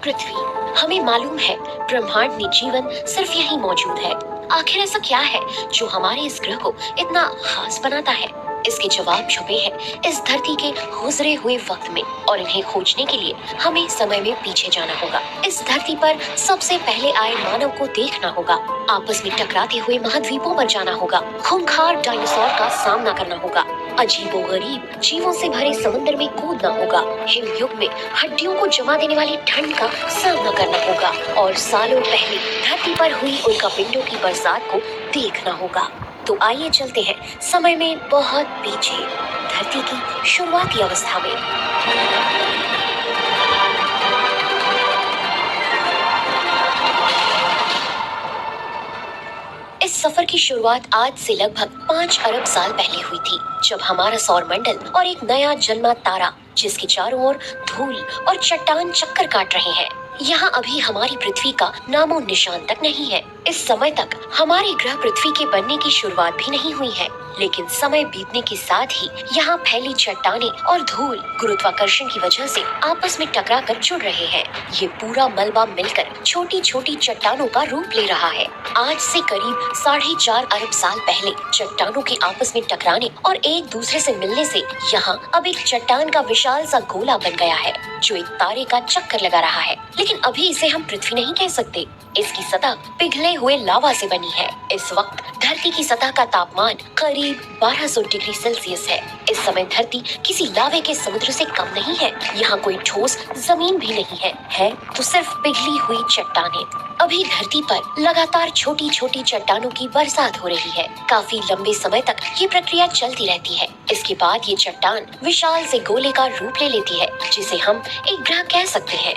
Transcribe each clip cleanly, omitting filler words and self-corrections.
पृथ्वी। हमें मालूम है ब्रह्मांड में जीवन सिर्फ यहीं मौजूद है। आखिर ऐसा क्या है जो हमारे इस ग्रह को इतना खास बनाता है? इसके जवाब छुपे हैं इस धरती के गुजरे हुए वक्त में, और इन्हें खोजने के लिए हमें समय में पीछे जाना होगा। इस धरती पर सबसे पहले आए मानव को देखना होगा, आपस में टकराते हुए महाद्वीपों पर जाना होगा, खूंखार डायनासोर का सामना करना होगा, अजीबोगरीब जीवों से भरे समुद्र में कूदना होगा, हिमयुग में हड्डियों को जमा देने वाली ठंड का सामना करना होगा, और सालों पहले धरती पर हुई उल्कापिंडों की बरसात को देखना होगा। तो आइए चलते हैं समय में बहुत पीछे, धरती की शुरुआती अवस्था में। इस सफर की शुरुआत आज से लगभग 5 अरब साल पहले हुई थी, जब हमारा सौर मंडल और एक नया जन्मा तारा, जिसके चारों ओर धूल और चट्टान चक्कर काट रहे हैं। यहाँ अभी हमारी पृथ्वी का नामो निशान तक नहीं है। इस समय तक हमारे ग्रह पृथ्वी के बनने की शुरुआत भी नहीं हुई है, लेकिन समय बीतने के साथ ही यहाँ फैली चट्टानें और धूल गुरुत्वाकर्षण की वजह से आपस में टकरा कर जुड़ रहे हैं। ये पूरा मलबा मिलकर छोटी छोटी चट्टानों का रूप ले रहा है। आज से करीब 4.5 अरब साल पहले चट्टानों के आपस में टकराने और एक दूसरे से मिलने से यहाँ अब एक चट्टान का विशाल सा गोला बन गया है, जो एक तारे का चक्कर लगा रहा है। लेकिन अभी इसे हम पृथ्वी नहीं कह सकते। इसकी सतह पिघले हुए लावा से बनी है। इस वक्त धरती की सतह का तापमान करीब 1200 डिग्री सेल्सियस है। इस समय धरती किसी लावे के समुद्र से कम नहीं है। यहाँ कोई ठोस जमीन भी नहीं है तो सिर्फ पिघली हुई चट्टानें। अभी धरती पर लगातार छोटी छोटी चट्टानों की बरसात हो रही है। काफी लंबे समय तक ये प्रक्रिया चलती रहती है। इसके बाद ये चट्टान विशाल से गोले का रूप ले लेती है, जिसे हम एक ग्रह कह सकते हैं।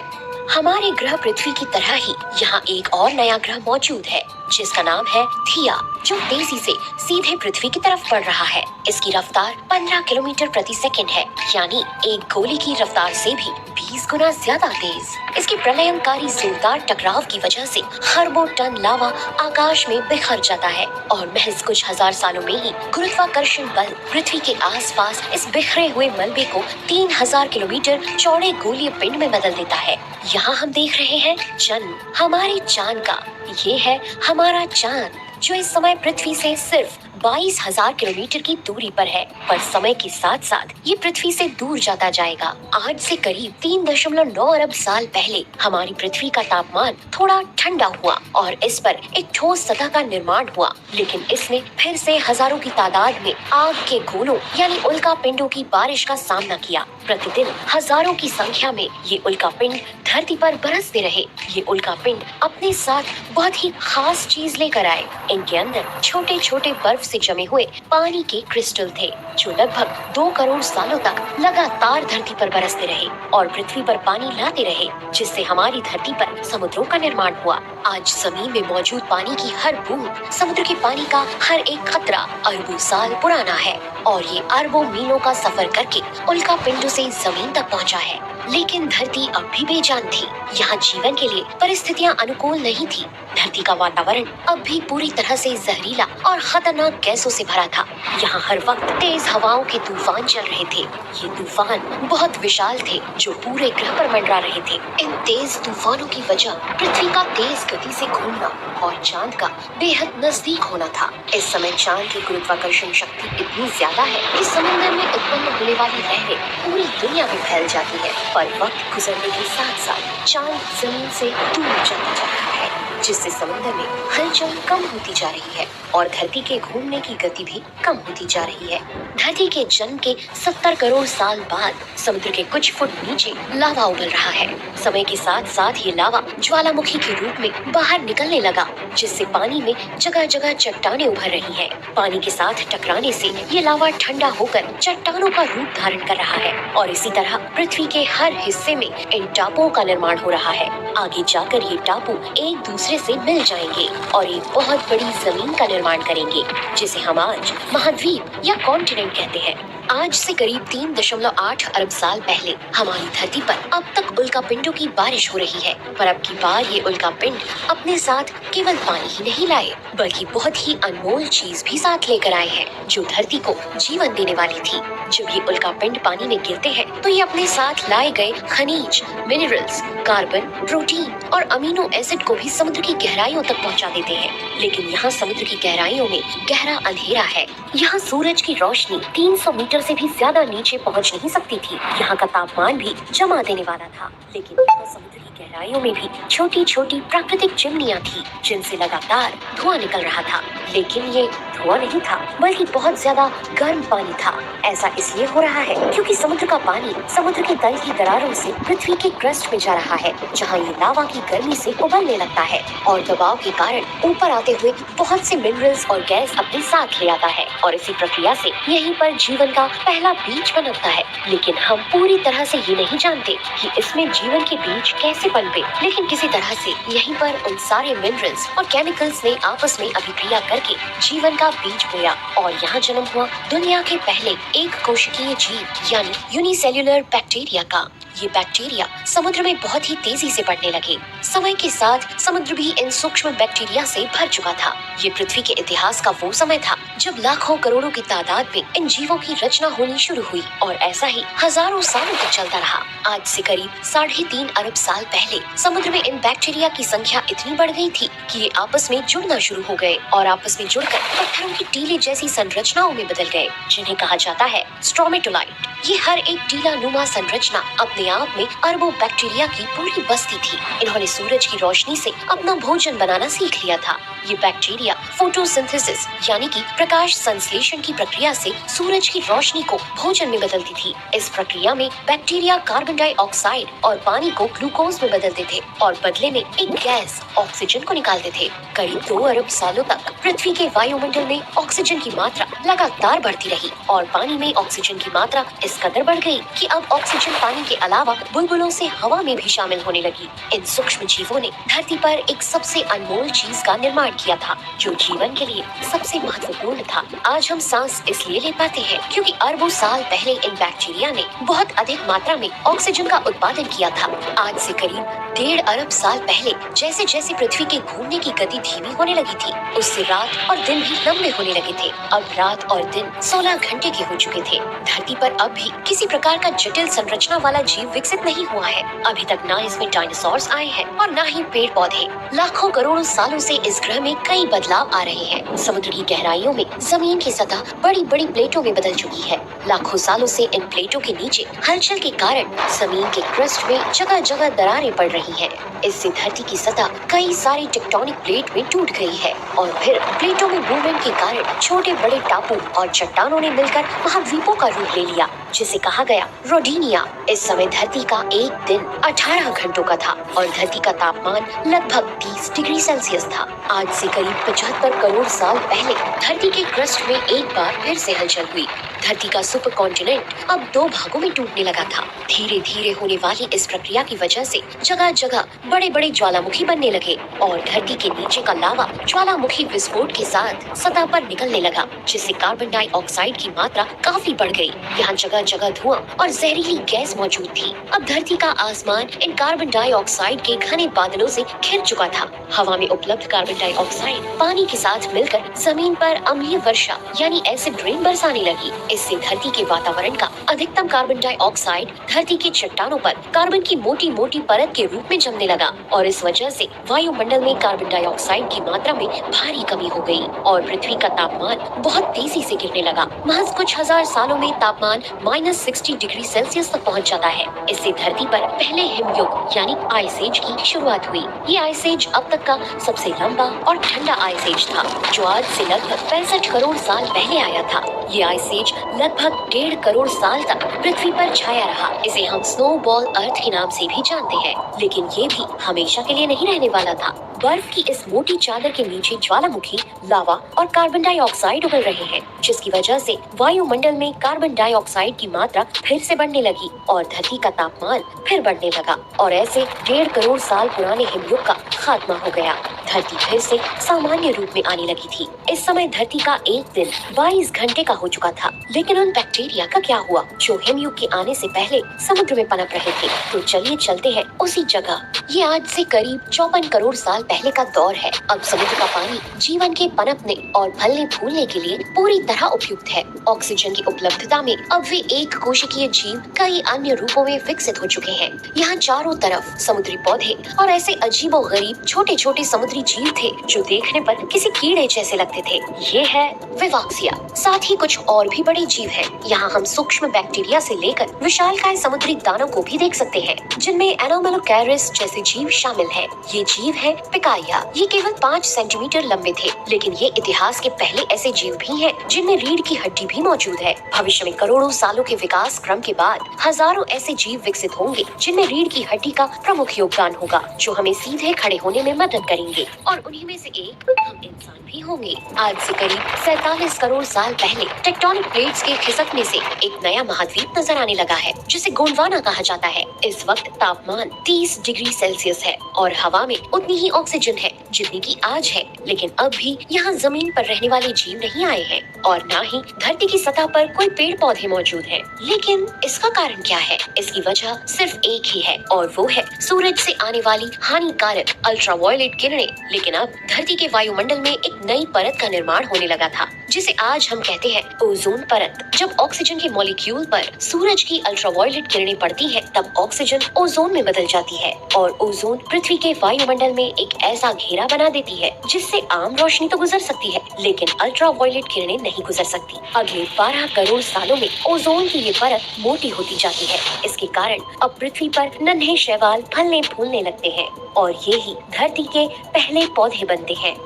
हमारे ग्रह पृथ्वी की तरह ही यहाँ एक और नया ग्रह मौजूद है, जिसका नाम है थिया, जो तेजी से सीधे पृथ्वी की तरफ बढ़ रहा है। इसकी रफ्तार 15 किलोमीटर प्रति सेकंड है, यानी एक गोली की रफ्तार से भी 20 गुना ज्यादा तेज। इसके प्रलयंकारी जोरदार टकराव की वजह से खरबों टन लावा आकाश में बिखर जाता है, और महज कुछ हजार सालों में ही गुरुत्वाकर्षण बल पृथ्वी के आसपास इस बिखरे हुए मलबे को 3000 किलोमीटर चौड़े गोलीय पिंड में बदल देता है। यहाँ हम देख रहे हैं जन्म हमारे चांद का। ये है हमारा चांद, जो इस समय पृथ्वी से सिर्फ 22,000 किलोमीटर की दूरी पर है, पर समय के साथ साथ ये पृथ्वी से दूर जाता जाएगा। आज से करीब 3.9 अरब साल पहले हमारी पृथ्वी का तापमान थोड़ा ठंडा हुआ और इस पर एक ठोस सतह का निर्माण हुआ, लेकिन इसने फिर से हजारों की तादाद में आग के गोलों यानी उल्का पिंडों की बारिश का सामना किया। प्रतिदिन हजारों की संख्या में ये उल्का पिंड धरती पर बरसते रहे। ये उल्का पिंड अपने साथ बहुत ही खास चीज लेकर आए। इनके अंदर छोटे छोटे बर्फ से जमे हुए पानी के क्रिस्टल थे, जो लगभग 2 करोड़ सालों तक लगातार धरती पर बरसते रहे और पृथ्वी पर पानी लाते रहे, जिससे हमारी धरती पर समुद्रों का निर्माण हुआ। आज जमीन में मौजूद पानी की हर बूंद, समुद्र के पानी का हर एक खतरा अरबों साल पुराना है, और ये अरबों मीलों का सफर करके उल्का पिंडों से जमीन तक पहुंचा है। लेकिन धरती अब भी बेजान थी। यहाँ जीवन के लिए परिस्थितियाँ अनुकूल नहीं थी। धरती का वातावरण अब भी पूरी तरह से जहरीला और खतरनाक गैसों से भरा था। यहाँ हर वक्त तेज हवाओं के तूफान चल रहे थे। ये तूफान बहुत विशाल थे, जो पूरे ग्रह पर मंडरा रहे थे। इन तेज तूफानों की वजह पृथ्वी का तेज गति से घूमना और चांद का बेहद नजदीक होना था। इस समय चांद की गुरुत्वाकर्षण शक्ति इतनी ज्यादा है कि समुद्र में उत्पन्न होने वाली लहरें पूरी दुनिया में फैल जाती है। पर वक्त गुजरने के साथ साथ चांद जमीन से दूर चलता जा रहा है, जिससे समुद्र में हलचल कम होती जा रही है और धरती के घूमने की गति भी कम होती जा रही है। धरती के जन्म के 70 करोड़ साल बाद समुद्र के कुछ फुट नीचे लावा उबल रहा है। समय के साथ साथ ये लावा ज्वालामुखी के रूप में बाहर निकलने लगा, जिससे पानी में जगह जगह चट्टानें उभर रही हैं। पानी के साथ टकराने से ये लावा ठंडा होकर चट्टानों का रूप धारण कर रहा है, और इसी तरह पृथ्वी के हर हिस्से में इन टापुओं का निर्माण हो रहा है। आगे जाकर ये टापू एक दूसरे से मिल जाएंगे और एक बहुत बड़ी जमीन का निर्माण करेंगे, जिसे हम आज महाद्वीप या कॉन्टिनेंट कहते हैं। आज से करीब 3.8 अरब साल पहले हमारी धरती पर अब तक उल्कापिंडों की बारिश हो रही है, पर अब की बार ये उल्कापिंड अपने साथ केवल पानी ही नहीं लाए, बल्कि बहुत ही अनमोल चीज भी साथ लेकर आए हैं, जो धरती को जीवन देने वाली थी। जब ये उल्कापिंड पानी में गिरते हैं, तो ये अपने साथ लाए गए खनिज, मिनरल्स, कार्बन, प्रोटीन और अमीनो एसिड को भी समुद्र की गहराइयों तक पहुंचा देते हैं। लेकिन यहाँ समुद्र की गहराइयों में गहरा अंधेरा है। यहाँ सूरज की रोशनी 300 मीटर से भी ज्यादा नीचे पहुँच नहीं सकती थी। यहाँ का तापमान भी जमा देने वाला था। लेकिन यहाँ समुद्र की गहराइयों में भी छोटी छोटी प्राकृतिक चिमनियाँ थी, जिनसे लगातार धुआं निकल रहा था। लेकिन ये धुआं नहीं था, बल्कि बहुत ज्यादा गर्म पानी था। ऐसा इसलिए हो रहा है क्योंकि समुद्र का पानी समुद्र के तल की दरारों से पृथ्वी के क्रस्ट में जा रहा है, जहाँ ये लावा की गर्मी से उबलने लगता है और दबाव के कारण ऊपर आते हुए बहुत से मिनरल्स और गैस अपने साथ ले आता है। और इसी प्रक्रिया से यहीं पर जीवन का पहला बीज पनपता है। लेकिन हम पूरी तरह से ये नहीं जानते कि इसमें जीवन के बीज कैसे पनपे। लेकिन किसी तरह से यहीं पर उन सारे मिनरल्स और केमिकल्स ने आपस में अभिक्रिया करके जीवन का बीज बोया और यहाँ जन्म हुआ दुनिया के पहले एक कोशिकीय जीव यानी यूनिसेल्युलर बैक्टीरिया का। ये बैक्टीरिया समुद्र में बहुत ही तेजी से बढ़ने लगे। समय के साथ समुद्र भी इन सूक्ष्म बैक्टीरिया से भर चुका था। ये पृथ्वी के इतिहास का वो समय था जब लाखों करोड़ों की तादाद में इन जीवों की रचना होनी शुरू हुई और ऐसा ही हजारों सालों तक चलता रहा। आज से करीब 3.5 अरब साल पहले समुद्र में इन बैक्टीरिया की संख्या इतनी बढ़ गई थी कि ये आपस में जुड़ना शुरू हो गए और आपस में जुड़कर पत्थरों की टीले जैसी संरचनाओं में बदल गए, जिन्हें कहा जाता है स्ट्रोमेटोलाइट। ये हर एक टीला नुमा संरचना अपने आप में अरबों बैक्टीरिया की पूरी बस्ती थी। इन्होंने सूरज की रोशनी से अपना भोजन बनाना सीख लिया था। ये बैक्टीरिया फोटोसिंथेसिस यानी कि प्रकाश संश्लेषण की प्रक्रिया से सूरज की रोशनी को भोजन में बदलती थी। इस प्रक्रिया में बैक्टीरिया कार्बन डाइऑक्साइड और पानी को ग्लूकोज में बदलते थे और बदले में एक गैस ऑक्सीजन को निकालते थे। करीब 2 अरब सालों तक पृथ्वी के वायुमंडल में ऑक्सीजन की मात्रा लगातार बढ़ती रही और पानी में ऑक्सीजन की मात्रा इस कदर बढ़ गई कि अब ऑक्सीजन पानी के अलावा बुलबुलों से हवा में भी शामिल होने लगी। इन सूक्ष्म जीवों ने धरती पर एक सबसे अनमोल चीज का निर्माण किया था, जो जीवन के लिए सबसे महत्वपूर्ण था। आज हम सांस इसलिए ले पाते हैं क्योंकि अरबों साल पहले इन बैक्टीरिया ने बहुत अधिक मात्रा में ऑक्सीजन का उत्पादन किया था। आज से करीब 1.5 अरब साल पहले जैसे जैसे पृथ्वी के घूमने की गति धीमी होने लगी थी, उससे रात और दिन भी लंबे होने लगे थे। अब रात और दिन 16 घंटे के हो चुके थे। धरती पर अब भी किसी प्रकार का जटिल संरचना वाला जीव विकसित नहीं हुआ है। अभी तक ना इसमें डायनासोर्स आए हैं और ना ही पेड़ पौधे। लाखों करोड़ों सालों से इस ग्रह में कई बदलाव आ रहे हैं। समुद्र की गहराइयों में जमीन की सतह बड़ी बड़ी प्लेटों में बदल चुकी है। लाखों सालों से इन प्लेटों के नीचे हलचल के कारण जमीन के क्रस्ट में जगह जगह दरारें पड़ रही हैं। इससे धरती की सतह कई सारी टेक्टोनिक प्लेट में टूट गई है और फिर प्लेटों में मूवमेंट के कारण छोटे बड़े टापू और चट्टानों ने मिलकर महाद्वीपों का रूप ले लिया, जिसे कहा गया रोडिनिया। इस समय धरती का एक दिन 18 घंटों का था और धरती का तापमान लगभग 30 डिग्री सेल्सियस था। आज से करीब 75 करोड़ साल पहले धरती के क्रस्ट में एक बार फिर से हलचल हुई। धरती का सुपर कॉन्टिनेंट अब 2 भागों में टूटने लगा था। धीरे धीरे होने वाली इस प्रक्रिया की वजह से जगह जगह बड़े बड़े ज्वालामुखी बनने लगे और धरती के नीचे का लावा ज्वालामुखी विस्फोट के साथ सतह पर निकलने लगा, जिससे कार्बन डाइऑक्साइड की मात्रा काफी बढ़ गई। यहाँ जगह जगह धुआं और जहरीली गैस मौजूद थी। अब धरती का आसमान इन कार्बन डाइऑक्साइड के घने बादलों से घिर चुका था। हवा में उपलब्ध कार्बन डाइऑक्साइड पानी के साथ मिलकर जमीन पर अम्लीय वर्षा यानी एसिड रेन बरसाने लगी। इससे धरती के वातावरण का अधिकतम कार्बन डाइऑक्साइड धरती की चट्टानों पर कार्बन की मोटी मोटी परत के रूप में जमने लगा और इस वजह से वायुमंडल में कार्बन डाइऑक्साइड की मात्रा में भारी कमी हो गई और पृथ्वी का तापमान बहुत तेजी से गिरने लगा। महज कुछ हजार सालों में तापमान -60 डिग्री सेल्सियस तक पहुंच जाता है। इससे धरती पर पहले हिमयुग यानी आइस एज की शुरुआत हुई। ये आइस एज अब तक का सबसे लंबा और ठंडा आइस एज था, जो आज से लगभग 65 करोड़ साल पहले आया था। ये आइस एज लगभग 1.5 करोड़ साल तक पृथ्वी पर छाया रहा। इसे हम स्नोबॉल अर्थ के नाम से भी जानते हैं, लेकिन ये भी हमेशा के लिए नहीं रहने वाला था। बर्फ की इस मोटी चादर के नीचे ज्वालामुखी, लावा और कार्बन डाइऑक्साइड उगल रहे हैं, जिसकी वजह से वायुमंडल में कार्बन डाइऑक्साइड की मात्रा फिर से बढ़ने लगी और धरती का तापमान फिर बढ़ने लगा और ऐसे 1.5 करोड़ साल पुराने हिमयुग का खात्मा हो गया। धरती फिर से सामान्य रूप में आने लगी थी। इस समय धरती का एक दिन 22 घंटे का हो चुका था। लेकिन उन बैक्टीरिया का क्या हुआ जो हिमयुग के आने से पहले समुद्र में पनप रहे थे? तो चलिए चलते हैं उसी जगह। ये आज से करीब 54 करोड़ साल पहले का दौर है। अब समुद्र का पानी जीवन के पनपने और फलने फूलने के लिए पूरी तरह उपयुक्त है। ऑक्सीजन की उपलब्धता में अब वे एक कोशिकीय जीव कई अन्य रूपों में विकसित हो चुके हैं। यहाँ चारों तरफ समुद्री पौधे और ऐसे अजीबोगरीब छोटे छोटे समुद्री जीव थे जो देखने पर किसी कीड़े जैसे लगते थे। ये है विवाक्सिया। साथ ही कुछ और भी बड़े जीव हैं। यहाँ हम सूक्ष्म बैक्टीरिया से लेकर विशालकाय समुद्री दानव को भी देख सकते हैं, जिनमें एनोमेलोकैरिस जैसे जीव शामिल हैं। ये जीव है पिकाइया। ये केवल 5 सेंटीमीटर लंबे थे, लेकिन ये इतिहास के पहले ऐसे जीव भी हैं जिनमें रीढ़ की हड्डी भी मौजूद है। भविष्य में करोड़ों सालों के विकास क्रम के बाद हजारों ऐसे जीव विकसित होंगे जिनमें रीढ़ की हड्डी का प्रमुख योगदान होगा, जो हमें सीधे खड़े होने में मदद करेंगे। और उन्हीं में से एक हम इंसान भी होंगे। आज से करीब 47 करोड़ साल पहले टेक्टोनिक प्लेट्स के खिसकने से एक नया महाद्वीप नजर आने लगा है, जिसे गोंडवाना कहा जाता है। इस वक्त तापमान 30 डिग्री सेल्सियस है और हवा में उतनी ही ऑक्सीजन है जितनी की आज है। लेकिन अब भी यहाँ जमीन पर रहने वाले जीव नहीं आए हैं और न ही धरती की सतह पर कोई पेड़ पौधे मौजूद हैं। लेकिन इसका कारण क्या है? इसकी वजह सिर्फ एक ही है और वो है सूरज से आने वाली हानिकारक अल्ट्रावायलेट किरणें। लेकिन अब धरती के वायुमंडल में एक नई परत का निर्माण होने लगा था, जिसे आज हम कहते हैं ओजोन परत। जब ऑक्सीजन के मॉलिक्यूल पर सूरज की अल्ट्रावायलेट किरणें पड़ती है, तब ऑक्सीजन ओजोन में बदल जाती है और ओजोन पृथ्वी के वायुमंडल में एक ऐसा घेरा बना देती है जिससे आम रोशनी तो गुजर सकती है, लेकिन अल्ट्रावायलेट किरणें नहीं गुजर सकती। अगले 12 करोड़ सालों में ओजोन की ये परत मोटी होती जाती है। इसके कारण अब पृथ्वी पर नन्हे शैवाल फलने फूलने लगते हैं और ये ही धरती के पहले पौधे बनते हैं।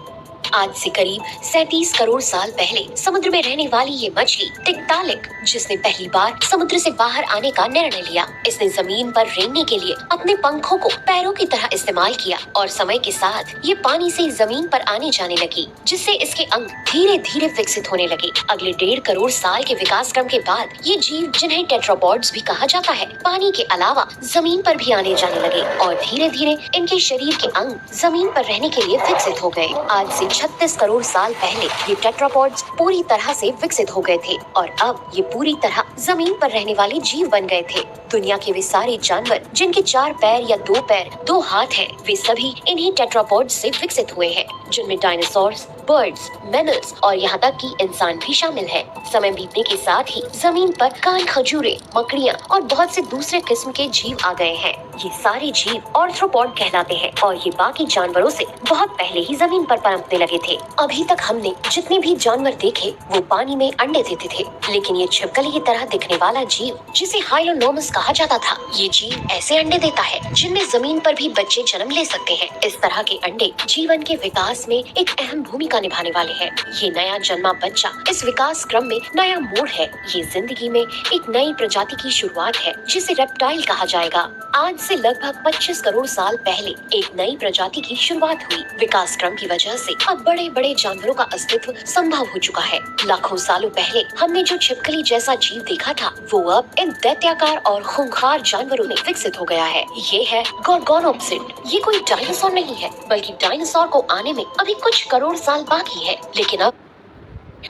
आज से करीब 37 करोड़ साल पहले समुद्र में रहने वाली ये मछली टिक्टालिक, जिसने पहली बार समुद्र से बाहर आने का निर्णय लिया, इसने जमीन पर रेंगने के लिए अपने पंखों को पैरों की तरह इस्तेमाल किया और समय के साथ ये पानी से जमीन पर आने जाने लगी, जिससे इसके अंग धीरे धीरे विकसित होने लगे। अगले 1.5 करोड़ साल के विकास क्रम के बाद ये जीव, जिन्हें टेट्रापॉड्स भी कहा जाता है, पानी के अलावा जमीन पर भी आने जाने लगे और धीरे धीरे इनके शरीर के अंग जमीन पर रहने के लिए विकसित हो गए। आज से 36 करोड़ साल पहले ये टेट्रापॉड्स पूरी तरह से विकसित हो गए थे और अब ये पूरी तरह जमीन पर रहने वाले जीव बन गए थे। दुनिया के वे सारे जानवर जिनके 4 पैर या 2 पैर 2 हाथ हैं, वे सभी इन्हीं टेट्रापॉड्स से विकसित हुए हैं, जिनमें डायनासोर्स, बर्ड्स, मैमल्स और यहाँ तक कि इंसान भी शामिल है। समय बीतने के साथ ही जमीन पर कान खजूरे, मकड़ियाँ और बहुत से दूसरे किस्म के जीव आ गए हैं। ये सारे जीव आर्थ्रोपॉड कहलाते हैं और ये बाकी जानवरों से बहुत पहले ही जमीन पर पनपने लगे थे। अभी तक हमने जितने भी जानवर देखे वो पानी में अंडे देते थे, लेकिन ये छिपकली की तरह दिखने वाला जीव, जिसे हाइलोनोमस कहा जाता था, ये जीव ऐसे अंडे देता है जिनमें जमीन पर भी बच्चे जन्म ले सकते हैं। इस तरह के अंडे जीवन के विकास में एक अहम भूमिका निभाने वाले हैं। ये नया जन्मा बच्चा इस विकास क्रम में नया मोड़ है। ये जिंदगी में एक नई प्रजाति की शुरुआत है, जिसे रेप्टाइल कहा जाएगा। आज से लगभग 25 करोड़ साल पहले एक नई प्रजाति की शुरुआत हुई। विकास क्रम की वजह से अब बड़े बड़े जानवरों का अस्तित्व संभव हो चुका है। लाखों सालों पहले हमने जो छिपकली जैसा जीव देखा था, वो अब इन दैत्याकार और खूंखार जानवरों में विकसित हो गया है। ये है गोर्गोनोप्सिड। ये कोई डायनासोर नहीं है, बल्कि डायनासोर को आने में अभी कुछ करोड़ साल बाकी है, लेकिन अब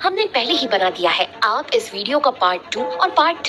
हमने पहले ही बना दिया है। आप इस वीडियो का पार्ट 2 और पार्ट